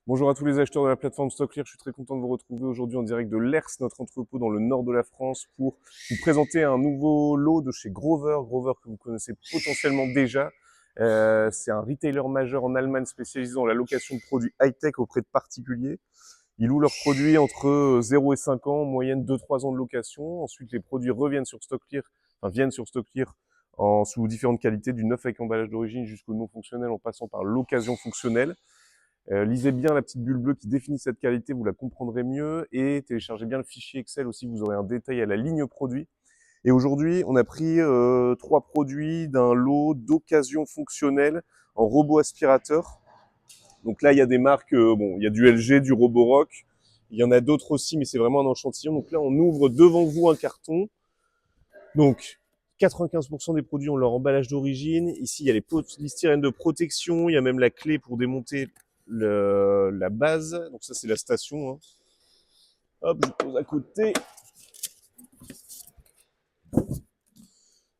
Bonjour à tous les acheteurs de la plateforme StockClear, je suis très content de vous retrouver aujourd'hui en direct de l'ERS, notre entrepôt dans le nord de la France, pour vous présenter un nouveau lot de chez Grover. Grover que vous connaissez potentiellement déjà. C'est un retailer majeur en Allemagne spécialisé dans la location de produits high-tech auprès de particuliers. Ils louent leurs produits entre 0 et 5 ans, en moyenne 2-3 ans de location. Ensuite, les produits reviennent sur StockClear, viennent sur StockClear sous différentes qualités, du neuf avec emballage d'origine jusqu'au non fonctionnel en passant par l'occasion fonctionnelle. Lisez bien la petite bulle bleue qui définit cette qualité, vous la comprendrez mieux, et téléchargez bien le fichier Excel aussi, vous aurez un détail à la ligne produit. Et aujourd'hui, on a pris 3 produits d'un lot d'occasion fonctionnelle en robot aspirateur. Donc là, il y a des marques, il y a du LG, du Roborock, il y en a d'autres aussi, mais c'est vraiment un échantillon. Donc là, on ouvre devant vous un carton. Donc, 95% des produits ont leur emballage d'origine. Ici, il y a les polystyrènes de protection, il y a même la clé pour démonter la base. Donc ça, c'est la station. Hein. Hop, je pose à côté.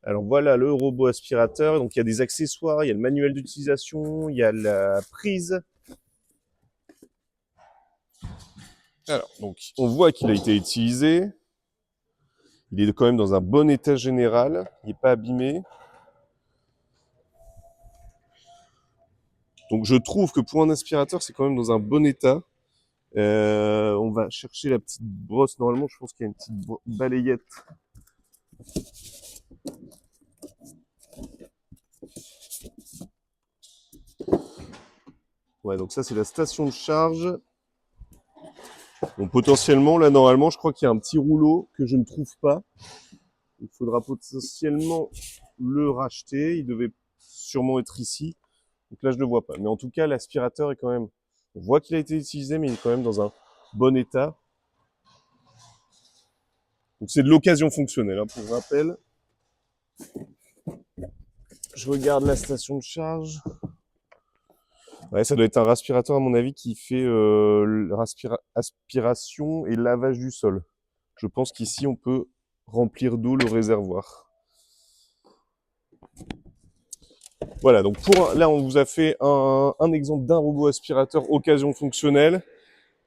Alors voilà le robot aspirateur. Donc il y a des accessoires, il y a le manuel d'utilisation, il y a la prise. Alors, donc on voit qu'il a été utilisé. Il est quand même dans un bon état général. Il n'est pas abîmé. Donc je trouve que pour un aspirateur, c'est quand même dans un bon état. On va chercher la petite brosse. Normalement, je pense qu'il y a une petite balayette. Ouais, donc ça, c'est la station de charge. Donc potentiellement, là, normalement, je crois qu'il y a un petit rouleau que je ne trouve pas. Il faudra potentiellement le racheter. Il devait sûrement être ici. Donc là, je ne le vois pas. Mais en tout cas, l'aspirateur est quand même... On voit qu'il a été utilisé, mais il est quand même dans un bon état. Donc c'est de l'occasion fonctionnelle, hein, pour rappel. Je regarde la station de charge. Ouais, ça doit être un aspirateur, à mon avis, qui fait aspiration et lavage du sol. Je pense qu'ici, on peut remplir d'eau le réservoir. Voilà, donc là, on vous a fait un exemple d'un robot aspirateur occasion fonctionnelle.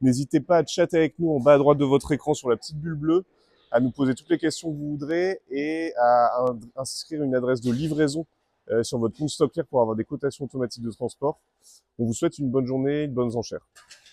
N'hésitez pas à chatter avec nous en bas à droite de votre écran sur la petite bulle bleue, à nous poser toutes les questions que vous voudrez et à inscrire une adresse de livraison sur votre compte StockClear pour avoir des cotations automatiques de transport. On vous souhaite une bonne journée, de bonnes enchères.